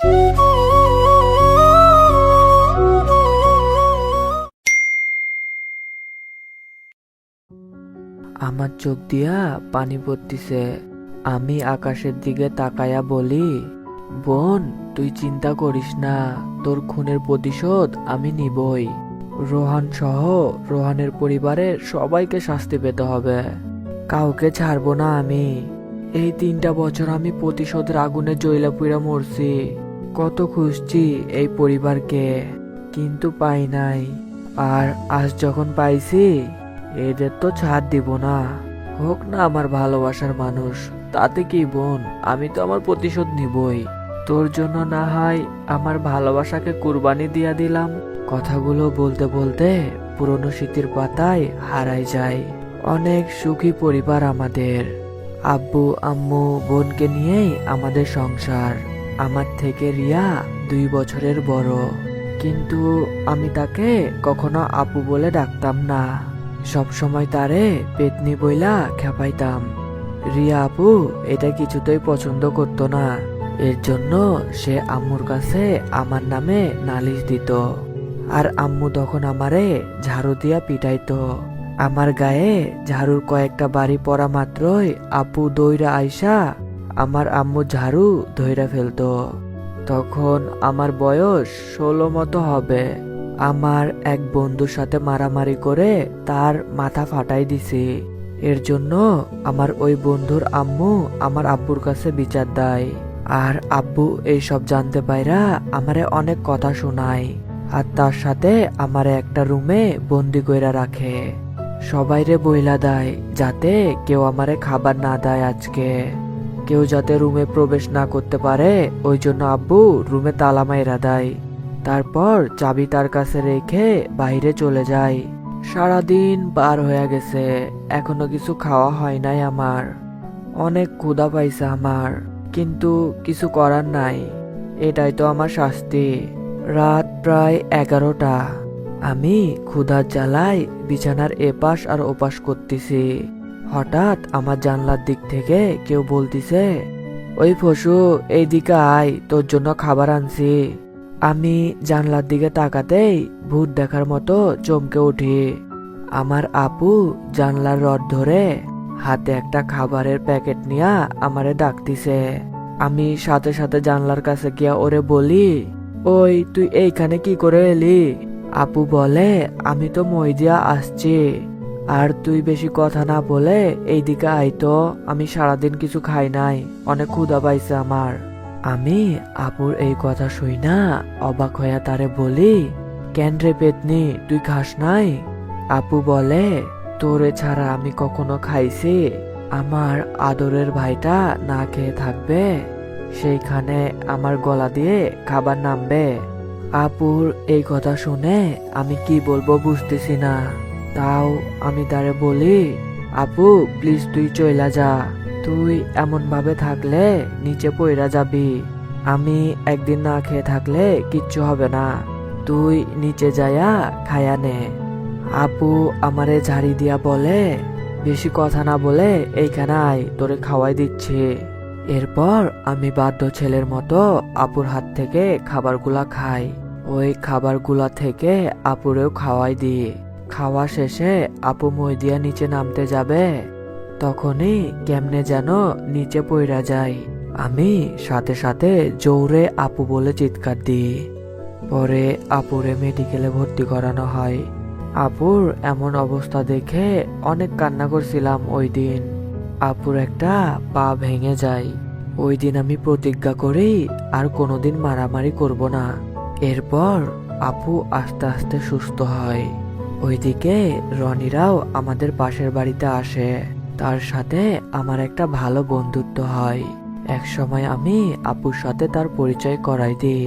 আমার চোখ দিয়া পানি পড়তিছে। আমি আকাশের দিকে তাকায়া বলি, বোন, তুই চিন্তা করিস না, তোর খুনের প্রতিশোধ আমি নিবই। রোহান সহ রোহানের পরিবারের সবাইকে শাস্তি পেতে হবে। কাউকে ছাড়বো না আমি। এই 3টা বছর আমি প্রতিশোধের আগুনে জ্বলা পুড়া মরছি। কত খুঁজছি এই পরিবারকে, কিন্তু পাই নাই। আর আজ যখন পাইছি, এদের তো ছাড় দিব না। হোক না আমার ভালোবাসার মানুষ, তাতে কি বোন, আমি তো আমার প্রতিশোধ নিবই। তোর জন্য না হয় আমার ভালোবাসাকে কুরবানি দিয়া দিলাম। কথাগুলো বলতে বলতে পুরনো স্মৃতির পাতায় হারায় যায়। অনেক সুখী পরিবার আমাদের। আব্বু আম্মু বোনকে নিয়েই আমাদের সংসার। আমার থেকে রিয়া 2 বছরের বড়, কিন্তু আমি তাকে কখনো আপু বলে ডাকতাম না। সব সময় তারে পেতনি বইলা খেপাইতাম। রিয়া আপু এটা কিছুতেই পছন্দ করতো না। এর জন্য সে আম্মুর কাছে আমার নামে নালিশ দিত। আর আম্মু তখন আমারে ঝাড়ু দিয়া পিটাইতো। আমার গায়ে ঝাড়ুর কয়েকটা বাড়ি পড়া মাত্রই আপু দৌড়া আইসা আমার আম্মু ঝাড়ু ধইরা ফেলতো। তখন আমার বয়স 16 মতো হবে। আমার এক বন্ধুর সাথে মারামারি করে তার মাথা ফাটাই দিছি। এর জন্য আমার ওই বন্ধুর আম্মু আমার আব্বুর কাছে বিচার দেয়। আর আব্বু এইসব জানতে পাইরা আমারে অনেক কথা শোনায়। আর তার সাথে আমারে একটা রুমে বন্দি কইরা রাখে। সবাইরে বইলা দেয় যাতে কেউ আমারে খাবার না দেয় আজকে। কেউ যাতে রুমে প্রবেশ না করতে পারে, ওই জন্য আব্বু রুমে তালা মাইরা দেয়। তারপর চাবি তার কাছে রেখে বাইরে চলে যায়। সারাদিন পার হয়ে গেছে, এখনো কিছু খাওয়া হয় নাই আমার। অনেক ক্ষুধা পাইছে আমার, কিন্তু কিছু করার নাই। এটাই তো আমার শাস্তি। রাত প্রায় 11টা। আমি ক্ষুধার জ্বালায় বিছানার এপাশ আর ওপাশ করতেছি। হঠাৎ আমার জানলার দিক থেকে কেউ বলতিছে, ওই ফসু, এই দিকে আয়, তোর জন্য খাবার আনছি। আমি জানলার দিকে তাকাতেই ভূত দেখার মতো চমকে উঠি। আমার আপু জানলার রড ধরে হাতে একটা খাবারের প্যাকেট নিয়া আমারে ডাকতিছে। আমি সাথে সাথে জানলার কাছে গিয়া ওরে বলি, ওই তুই এইখানে কি করে এলি? আপু বলে, আমি তো মই দিয়া আসছি। আর তুই বেশি কথা না বলে এইদিকে আইতো, আমি সারাদিন কিছু খাই নাই, অনেক ক্ষুধা পাইছে আমার। আমি আপুর এই কথা শুই না অবাক হইয়া তারে বলি, কেন রে পেতনি, তুই খাস নাই? আপু বলে, তোরে ছাড়া আমি কখনো খাইছি? আমার আদরের ভাইটা না খেয়ে থাকবে, সেইখানে আমার গলা দিয়ে খাবার নামবে? আপুর এই কথা শুনে আমি কি বলবো বুঝতেছি না। তাও আমি তারে বলি, আপু প্লিজ তুই চইলা যা। তুই এমন ভাবে থাকলে নিচে পইরা যাবি। আমি একদিন না খেয়ে থাকলে কিচ্ছু হবে না, তুই নিচে যায়া খায়া নে। আপু আমারে ঝাড়ি দিয়া বলে, বেশি কথা না বলে এইখানে আয়, তোরে খাওয়াই দিচ্ছি। এরপর আমি বাধ্য ছেলের মতো আপুর হাত থেকে খাবারগুলা খাই। ওই খাবারগুলা থেকে আপুরেও খাওয়াই দিই। খাওয়া শেষে আপু মই দিয়া নিচে নামতে যাবে, তখনই কেমনে যেন নিচে পইরা যায়। আমি সাথে সাথে জোরে আপু বলে চিৎকার দিই। পরে আপুরে মেডিকেলে ভর্তি করানো হয়। আপুর এমন অবস্থা দেখে অনেক কান্না করছিলাম ওই দিন। আপুর একটা পা ভেঙে যায়। ওই দিন আমি প্রতিজ্ঞা করি আর কোনোদিন মারামারি করব না। এরপর আপু আস্তে আস্তে সুস্থ হয়। ওইদিকে রনিরাও আমাদের পাশের বাড়িতে আসে। তার সাথে আমার একটা ভালো বন্ধুত্ব হয়। এক সময় আমি আপুর সাথে তার পরিচয় করাই দিই।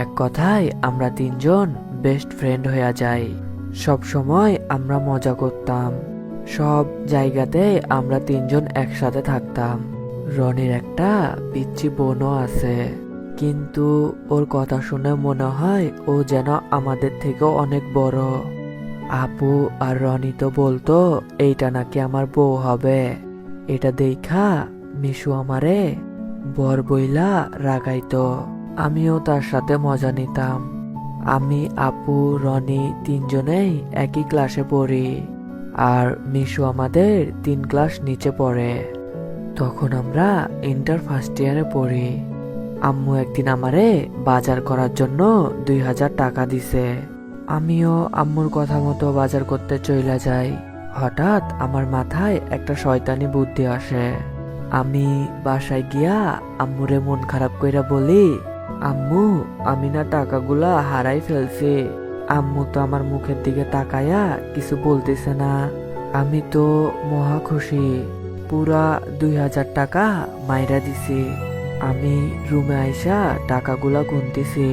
এক কথায় আমরা 3জন বেস্ট ফ্রেন্ড হয়ে যাই। সব সময় আমরা মজা করতাম। সব জায়গাতে আমরা 3জন একসাথে থাকতাম। রনির একটা পিচ্চি বোনও আছে, কিন্তু ওর কথা শুনে মনে হয় ও যেন আমাদের থেকেও অনেক বড়। আপু আর রনি তো বলতো এইটা নাকি আমার বউ হবে। এটা দেখা মিশু আমারে বর বইলা রাগাইতো। আমিও তার সাথে মজা নিতাম। আমি, আপু, রনি তিনজনেই একই ক্লাসে পড়ি, আর মিশু আমাদের 3 ক্লাস নিচে পড়ে। তখন আমরা ইন্টার ফার্স্ট ইয়ারে পড়ি। আম্মু একদিন আমারে বাজার করার জন্য 2000 টাকা দিছে। আমিও আম্মুর কথা মতো বাজার করতে চইলা যাই। হঠাৎ আমার মাথায় একটা শয়তানি বুদ্ধি আসে। আমি বাসায় গিয়া আম্মুরে মন খারাপ কইরা বলি, আম্মু, আমি না টাকাগুলা হারাই ফেলছি। আম্মু তো আমার মুখের দিকে তাকায়া কিছু বলতেছে না। আমি তো মহা খুশি, পুরা 2000 টাকা মাইরা দিছি। আমি রুমে আইসা টাকাগুলা গুনতেছি।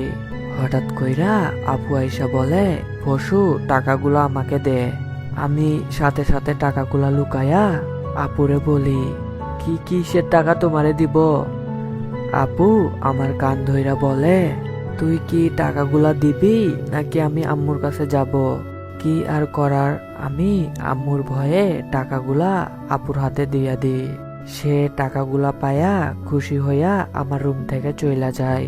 হঠাৎ কইরা আপু আইসা বলে, পশু, টাকাগুলা আমাকে দে। আমি সাথে সাথে টাকাগুলা লুকায়া আপুরে বলি, কি কিসের টাকা তোমারে দিব? আপু আমার কান ধইরা বলে, তুই কি টাকাগুলা দিবি নাকি আমি আম্মুর কাছে যাব? কি আর করার, আমি আম্মুর ভয়ে টাকাগুলা আপুর হাতে দিয়া দিই। সে টাকাগুলা পায়া খুশি হইয়া আমার রুম থেকে চইলা যায়।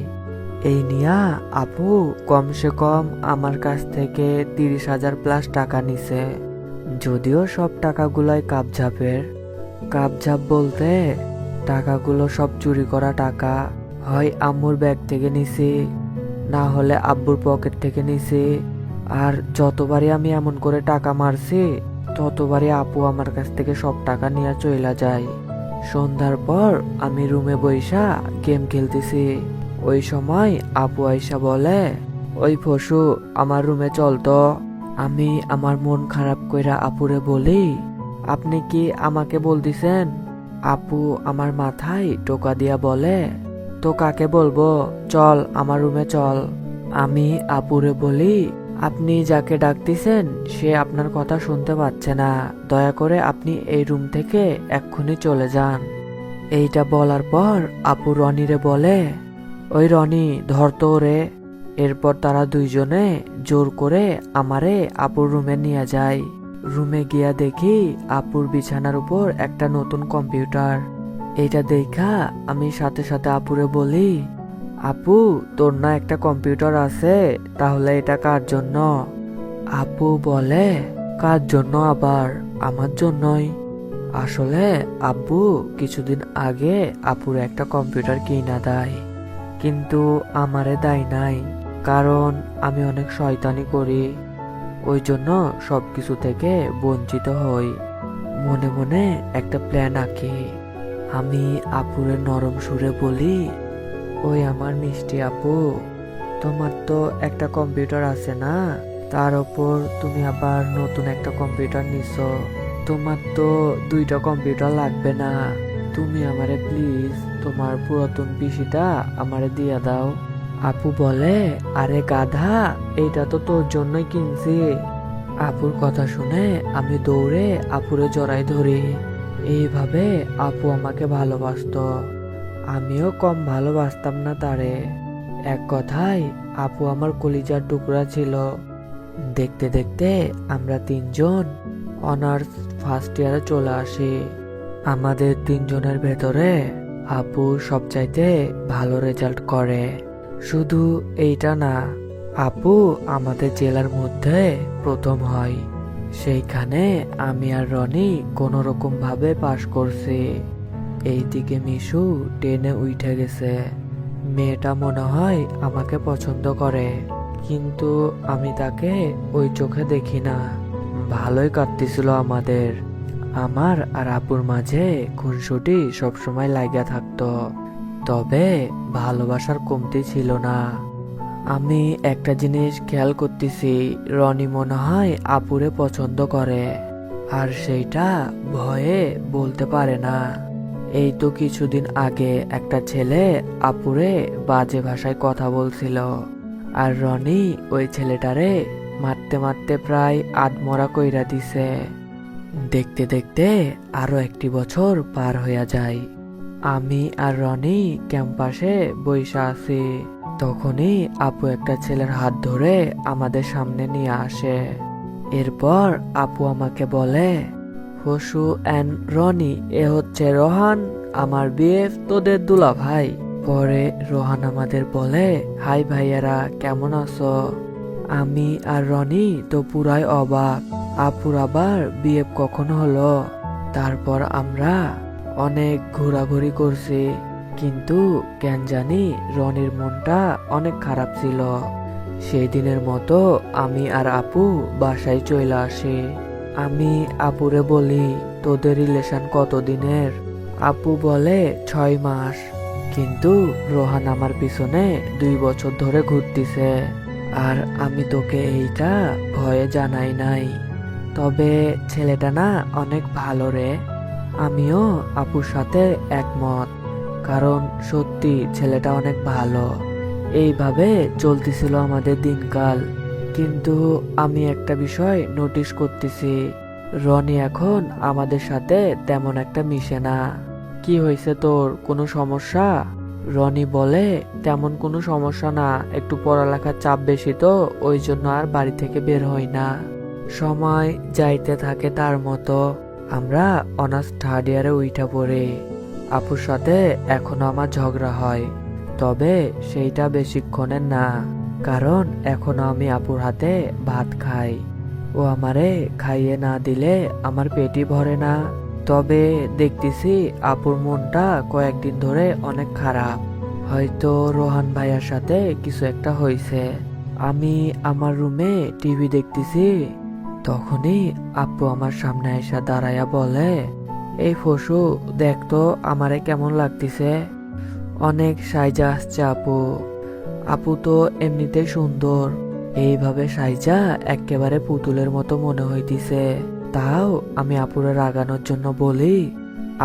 এই নিয়া আপু কমসে কম আমার কাছ থেকে 30,000 প্লাস টাকা নিছে। যদিও সব টাকাগুলাই কাপঝাপের। কাপঝাপ বলতে টাকাগুলো সব চুরি করা টাকা। হয় আম্মুর ব্যাগ থেকে নিছি, না হলে আব্বুর পকেট থেকে নিছি। আর যতবারই আমি এমন করে টাকা মারছি, ততবারই আপু আমার কাছ থেকে সব টাকা নিয়ে চইলা যায়। সন্ধ্যার পর আমি রুমে বইসা গেম খেলতেছি। ওই সময় আপু আইসা বলে, ওই ফসু, আমার রুমে চল তো। আমি আমার মন খারাপ কইরা আপুরে বলি, আপনি কি আমাকে বলতেছেন? আপু আমার মাথায় টোকা দিয়া বলে, তো কাকে বলবো, চল আমার রুমে চল। আমি আপুরে বলি, আপনি যাকে ডাকতেছেন সে আপনার কথা শুনতে পাচ্ছে না। দয়া করে আপনি এই রুম থেকে এক্ষুনি চলে যান। এইটা বলার পর আপু রনিরে বলে, ওই রনি, ধর তো ওরে। এরপর তারা দুইজনে জোর করে আমারে আপুর রুমে নিয়ে যায়। রুমে গিয়া দেখি আপুর বিছানার উপর একটা নতুন কম্পিউটার। এইটা দেখা আমি সাথে সাথে আপুরে বলি, আপু, তোর না একটা কম্পিউটার আছে, তাহলে এটা কার জন্য? আপু বলে, কার জন্য আবার? আমার জন্যই। আসলে আব্বু কিছুদিন আগে আপুর একটা কম্পিউটার কিনা দেয়, কিন্তু আমারে দেয় নাই, কারণ আমি অনেক শয়তানি করি। ওই জন্য সবকিছু থেকে বঞ্চিত হই। মনে মনে একটা প্ল্যান আঁকি। আমি আপুরে নরম সুরে বলি, ওই আমার মিষ্টি আপু, তোমার তো একটা কম্পিউটার আছে না? তার ওপর তুমি আবার নতুন একটা কম্পিউটার নিছো। তোমার তো 2টা কম্পিউটার লাগবে না। তুমি আমারে প্লিজ তোমার পুরাতন পিসিটা আমারে দিয়ে দাও। আপু বলে, আরে গাধা, এইটা তো তোর জন্যই কিনছি। আপুর কথা শুনে আমি দৌড়ে আপুরে জড়াই ধরি। এইভাবে আপু আমাকে ভালোবাসতো। আমিও কম ভালোবাসতাম না তারে। এক কথায় আপু আমার কলিজার টুকরা ছিল। দেখতে দেখতে আমরা তিনজন অনার্স ফার্স্ট ইয়ারে চলে আসি। আমাদের তিনজনের ভেতরে আপু সবচাইতে ভালো রেজাল্ট করে। শুধু এইটা না, আপু আমাদের জেলার মধ্যে প্রথম হয়। সেইখানে আমি আর রনি কোনো রকম ভাবে পাশ করছি। এইদিকে মিশু টেনে উঠে গেছে। মেয়েটা মনে হয় আমাকে পছন্দ করে, কিন্তু আমি তাকে ওই চোখে দেখি না। ভালোই কাটতেছিল আমাদের। আমার আর আপুর মাঝে খুনসুটি সবসময় লাগিয়া থাকতো, তবে ভালোবাসার কমতি ছিল না। আমি একটা জিনিস খেয়াল করতেছি, রনি মনে হয় আপুরে পছন্দ করে, আর সেইটা ভয়ে বলতে পারে না। এই তো কিছুদিন আগে একটা ছেলে আপুরে বাজে ভাষায় কথা বলছিল, আর রনি ওই ছেলেটারে মারতে মারতে প্রায় আধমরা কইরা দিছে। দেখতে দেখতে আরো একটি বছর পার হইয়া যায়। আমি আর রনি ক্যাম্পাসে বইসা আছি। তখনই আপু একটা ছেলের হাত ধরে আমাদের সামনে নিয়ে আসে। এরপর আপু আমাকে বলে, ফসু অ্যান্ড রনি, এ হচ্ছে রোহান, আমার বিএফ, তোদের দুলা ভাই। পরে রোহান আমাদের বলে, হাই ভাইয়ারা, কেমন আছো? আমি আর রনি তো পুরাই অবাক, আপুর আবার বিয়ে কখন হলো? তারপর আমরা অনেক ঘোরাঘুরি করছি, কিন্তু কেন জানি রনির মনটা অনেক খারাপ ছিল। সেই দিনের মতো আমি আর আপু বাসায় চলে আসি। আমি আপুরে বলি, তোদের রিলেশন কতদিনের? আপু বলে 6 মাস। কিন্তু রোহান আমার পিছনে 2 বছর ধরে ঘুরতিছে, আর আমি তোকে এইটা ভয়ে জানাই নাই। তবে ছেলেটা না অনেক ভালো রে। আমিও আপুর সাথে একমত, কারণ সত্যি ছেলেটা অনেক ভালো। এইভাবে চলতেছিল আমাদের দিনকাল। কিন্তু আমি একটা বিষয় নোটিশ করতেছি, রনি এখন আমাদের সাথে তেমন একটা মিশে না। কি হয়েছে তোর, কোনো সমস্যা? রনি বলে, তেমন কোনো সমস্যা না, একটু পড়ালেখার চাপ বেশি তো, ওই জন্য আর বাড়ি থেকে বের হই না। সময় যাইতে থাকে তার মতো। আমরা অনার্স 3rd ইয়ারে উঠা পড়ি। আপুর সাথে এখনো আমার ঝগড়া হয়, তবে সেইটা বেশিক্ষণের না, কারণ এখনো আমি আপুর হাতে ভাত খাই। ও আমারে খাইয়ে না দিলে আমার পেটই ভরে না। তবে দেখতেছি আপুর মনটা কয়েকদিন ধরে অনেক খারাপ। হয়তো রোহান ভাইয়ার সাথে কিছু একটা হয়েছে। আমি আমার রুমে টিভি দেখতেছি, তখনই আপু আমার সামনে এসে দাঁড়ায়া বলে, এই ফসু, দেখতো আমারে কেমন লাগতেছে। অনেক সাইজা আসছে আপু। আপু তো এমনিতে সুন্দর, এইভাবে সাইজা একেবারে পুতুলের মতো মনে হইতিছে। তাও আমি আপুরে রাগানোর জন্য বলি,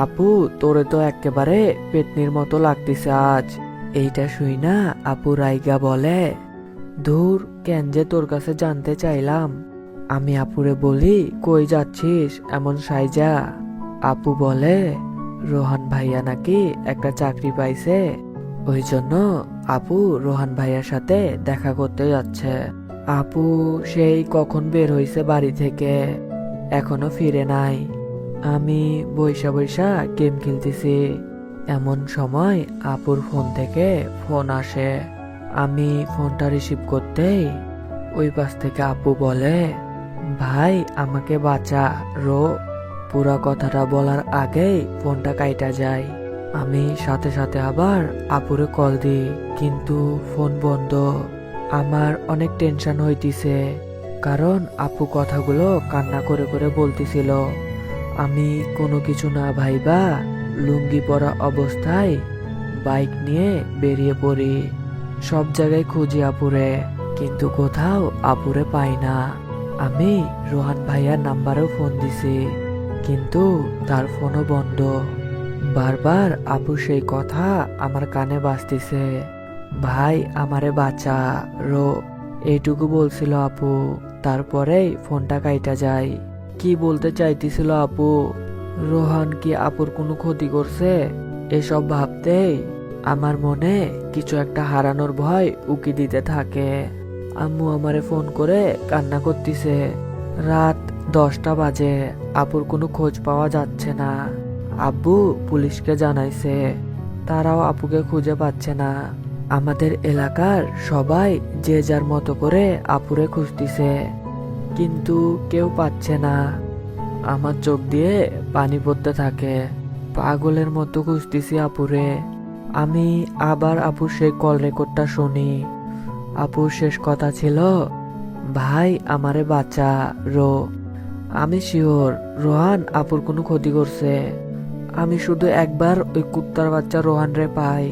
আপু তোরে তো একেবারে পেতনির মতো লাগতেছে আজ। এইটা শুই না আপু রাইগা বলে, ধুর, কেন যে তোর কাছে জানতে চাইলাম। আমি আপুরে বলি, কই যাচ্ছিস এমন সাইজা? আপু বলে, রোহান ভাইয়া নাকি একটা চাকরি পাইছে, ওই জন্য আপু রোহান ভাইয়ার সাথে দেখা করতে যাচ্ছে। আপু সেই কখন বের হইছে বাড়ি থেকে, এখনো ফিরে নাই। আমি বৈশা বৈশা গেম খেলতেছি, এমন সময় আপুর ফোন থেকে ফোন আসে। আমি ফোনটা রিসিভ করতেই ওই পাশ থেকে আপু বলে, ভাই আমাকে বাঁচা রো। পুরা কথাটা বলার আগেই ফোনটা কাইটা যায়। আমি সাথে সাথে আবার আপুরে কল দিই, কিন্তু ফোন বন্ধ। আমার অনেক টেনশন হইতিছে, কারণ আপু কথাগুলো কান্না করে করে বলতেছিল। আমি কোনো কিছু না ভাইবা লুঙ্গি পরা অবস্থায় বাইক নিয়ে বেরিয়ে পড়ি। সব জায়গায় খুঁজি আপুরে, কিন্তু কোথাও আপুরে পাই না। আমি রোহান ভাইয়ার নাম্বারেও ফোন দিছি, কিন্তু তার ফোনও বন্ধ। বারবার আপু সেই কথা আমার কানে বাজতেছে, ভাই আমারে বাঁচা রো, এইটুকু বলছিল আপু। তারপরেই ফোনটা কাইটা যায়। কি বলতে চাইতেছিল আপু? রোহান কি আপুর কোনো ক্ষতি করছে? এসব ভাবতেই আমার মনে কিছু একটা হারানোর ভয় উকি দিতে থাকে। আম্মু আমারে ফোন করে কান্না করতেছে। রাত 10টা বাজে, আপুর কোনো খোঁজ পাওয়া যাচ্ছে না। আব্বু পুলিশকে জানাইছে, তারাও আপুকে খুঁজে পাচ্ছে না। আমাদের এলাকার সবাই যে যার মতো করে আপুরে খুঁজতেছে, কিন্তু কেউ পাচ্ছে না। আমার চোখ দিয়ে পানি পড়তে থাকে, পাগলের মতো খুঁজতেছি আপুরে। আমি আবার আপুর সেই কল রেকর্ডটা শুনি। আপুর শেষ কথা ছিল, ভাই আমারে বাঁচা রো। আমি শিওর রোহান আপুর কোনো ক্ষতি করছে। আমি শুধু একবার ওই কুত্তার বাচ্চা রোহান রে পাই,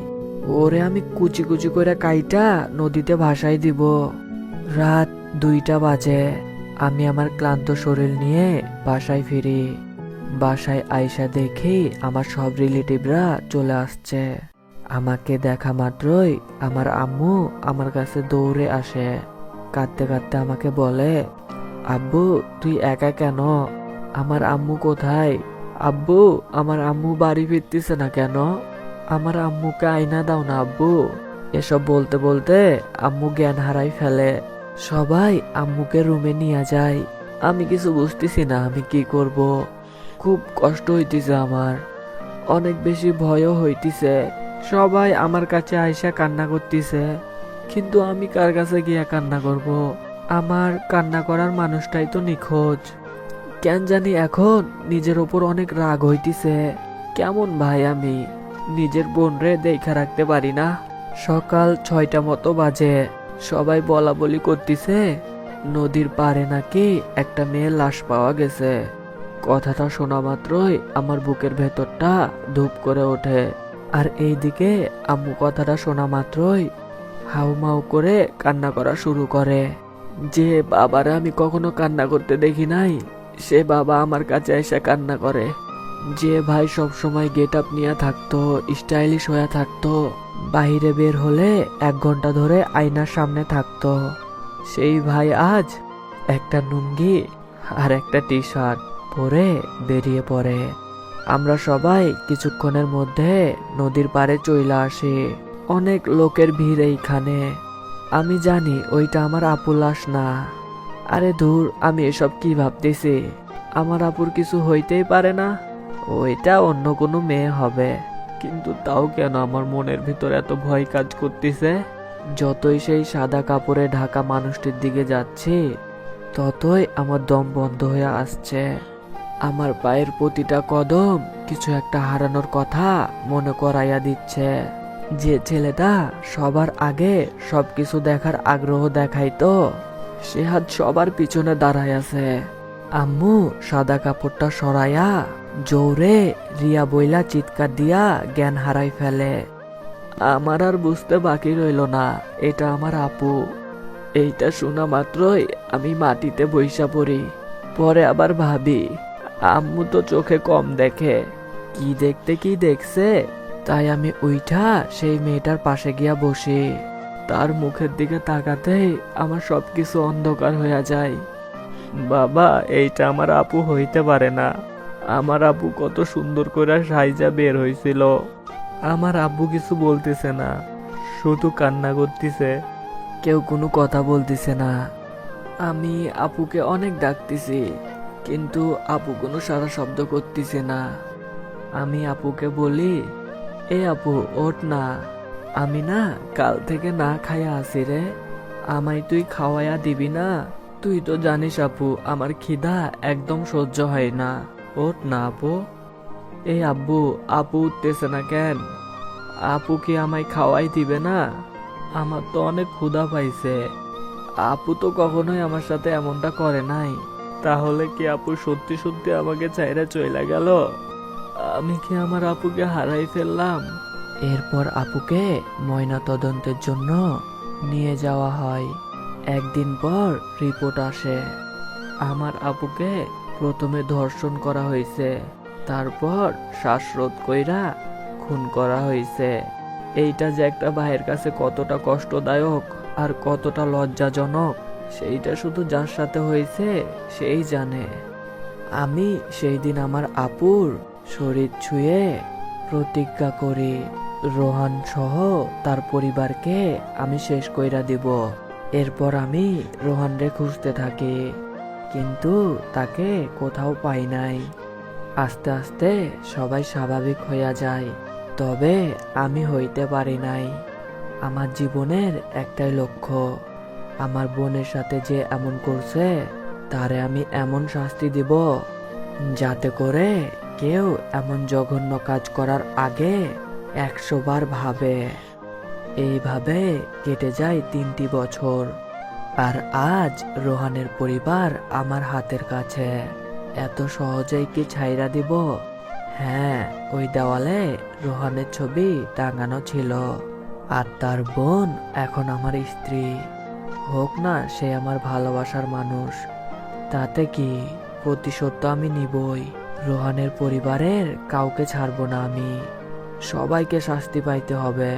ওরে আমি কুচি কুচি করে কাইটা নদীতে ভাসাই দিব। রাত 2টা বাজে। আমি আমার ক্লান্ত শরীর নিয়ে বাসায় ফিরি। বাসায় আইসা দেখি আমার সব রিলেটিভরা চলে আসছে। আমাকে দেখা মাত্রই আমার আম্মু আমার কাছে দৌড়ে আসে, কাঁদতে কাঁদতে আমাকে বলে, আব্বু তুই একা কেন? আমার আম্মু কোথায়? আব্বু আমার আম্মু বাড়ি ফিরতেছে না কেন? আমার আম্মুকে আয়না দাও না আব্বু। এসব বলতে বলতে আম্মু জ্ঞান হারাই ফেলে। সবাই আম্মুকে রুমে নিয়ে যায়। আমি কিছু বুঝতেছি না আমি কি করব। খুব কষ্ট হইতেছে আমার, অনেক বেশি ভয়ও হইতেছে। সবাই আমার কাছে আইসা কান্না করতেছে, কিন্তু আমি কার কাছে গিয়া কান্না করব? আমার কান্না করার মানুষটাই তো নিখোঁজ। কেন জানি এখন নিজের ওপর অনেক রাগ হইতিছে। কেমন ভাই আমি, নিজের বোন রে দেখা রাখতে পারি না। সকাল 6টা মতো বাজে, সবাই বলা বলি করতেছে নদীর পাড়ে নাকি একটা মেয়ের লাশ পাওয়া গেছে। কথাটা শোনা মাত্রই আমার বুকের ভেতরটা ধূপ করে ওঠে। আর এইদিকে আম্মু কথাটা শোনা মাত্রই হাউমাউ করে কান্না করা শুরু করে। যে বাবারা আমি কখনো কান্না করতে দেখি নাই, সে বাবা আমার কাছে এসে কান্না করে। যে ভাই সব সময় গেট আপ নিয়ে থাকতো, স্টাইলিশ হয়ে থাকতো, বাইরে বের হলে 1 ঘন্টা ধরে আয়নার সামনে থাকতো, সেই ভাই আজ একটা লুঙ্গি আর একটা টি শার্ট পরে বেরিয়ে পড়ে। আমরা সবাই কিছুক্ষণের মধ্যে নদীর পাড়ে চলে আসি। অনেক লোকের ভিড় এইখানে। আমি জানি ওইটা আমার আপুর লাশ না। আরে ধুর, আমি এসব কি ভাবতেছি? আমার আপুর কিছু হইতেই পারে না, ওইটা অন্য কোনো মেয়ে হবে। কিন্তু তাও কেন আমার মনের ভিতর এত ভয় কাজ করতেছে? যতই সেই সাদা কাপড়ে ঢাকা মানুষটির দিকে যাচ্ছি, ততই আমার দম বন্ধ হয়ে আসছে। আমার পায়ের প্রতিটা কদম কিছু একটা হারানোর কথা মনে করাইয়া দিচ্ছে। যে ছেলেটা সবার আগে সবকিছু দেখার আগ্রহ দেখাইতো, সে আজ সবার পিছনে দাঁড়ায় আছে। আম্মু সাদা কাপড়টা সরাইয়া জোরে রিয়া বইলা চিৎকার দিয়া জ্ঞান হারাই ফেলে। আমার আর বুঝতে বাকি রইল না এটা আমার আপু। এইটা শোনা মাত্রই আমি মাটিতে বইসা পড়ি। পরে আবার ভাবি, আম্মু তো চোখে কম দেখে, কি দেখতে কি দেখছে। তাই আমি উইঠা সেই মেয়েটার পাশে গিয়া বসি। তার মুখের দিকে তাকাতেই আমার সবকিছু অন্ধকার হইয়া যায়। বাবা, এইটা আমার আপু হইতে পারে না। আমার আব্বু কত সুন্দর করে সাইজা বের হইছিল। আমার আব্বু কিছু বলতেছে না, শুধু কান্না করতেছে। কেউ কোনো কথা বলতেছে না। আমি আপুকে অনেক ডাকতেছি, কিন্তু আপু কোনো সারা শব্দ করতেছে না। আমি আপুকে বলি, এ আপু ওঠ না, আমি না কাল থেকে না খাইয়া আছি রে, আমায় তুই খাওয়াইয়া দিবি না? তুই তো জানিস আপু, আমার খিদা একদম সহ্য হয় না। ওঠ না আপু। এই আব্বু, আপু উঠতেছে না কেন? আপু কি আমায় খাওয়াই দিবে না? আমার তো অনেক ক্ষুধা পাইছে। আপু তো কখনোই আমার সাথে এমনটা করে নাই। তাহলে কি আপু সত্যি সত্যি আমাকে চাইরা চইলা গেল? আমি কি আমার আপুকে হারাই ফেললাম? এরপর আপুকে ময়না তদন্তের জন্য নিয়ে যাওয়া হয়। একদিন পর রিপোর্ট আসে, আমার আপুকে প্রথমে ধর্ষণ করা হয়েছে, তারপর শ্বাসরোধ কইরা খুন করা হয়েছে। এইটা যে একটা ভাইয়ের কাছে কতটা কষ্টদায়ক আর কতটা লজ্জাজনক, সেইটা শুধু যার সাথে হয়েছে সেই জানে। আমি সেই দিন আমার আপুর শরীর ছুঁয়ে প্রতিজ্ঞা করি, রোহান সহ তার পরিবারকে আমি শেষ কইরা দিব। এরপর আমি রোহানরে খুঁজতে থাকি, কিন্তু তাকে কোথাও পাই নাই। আস্তে আস্তে সবাই স্বাভাবিক হইয়া যায়, তবে আমি হইতে পারি নাই। আমার জীবনের একটাই লক্ষ্য, আমার বোনের সাথে যে এমন করছে তারে আমি এমন শাস্তি দিব, যাতে করে কেউ এমন জঘন্য কাজ করার আগে 100 বার ভাবে। এইভাবে কেটে যায় 3টি বছর। আর আজ রোহানের পরিবার আমার হাতের কাছে। এত সহজেই কি ছাইরা দিব? হ্যাঁ, ওই দেওয়ালে রোহানের ছবি টাঙানো ছিল। আর তার বোন এখন আমার স্ত্রী। হোক না সে আমার ভালোবাসার মানুষ, তাতে কি, প্রতিশোধ তো আমি নিবই। রোহানের পরিবারের কাউকে ছাড়বো না আমি, সবাইকে শাস্তি পাইতে হবে।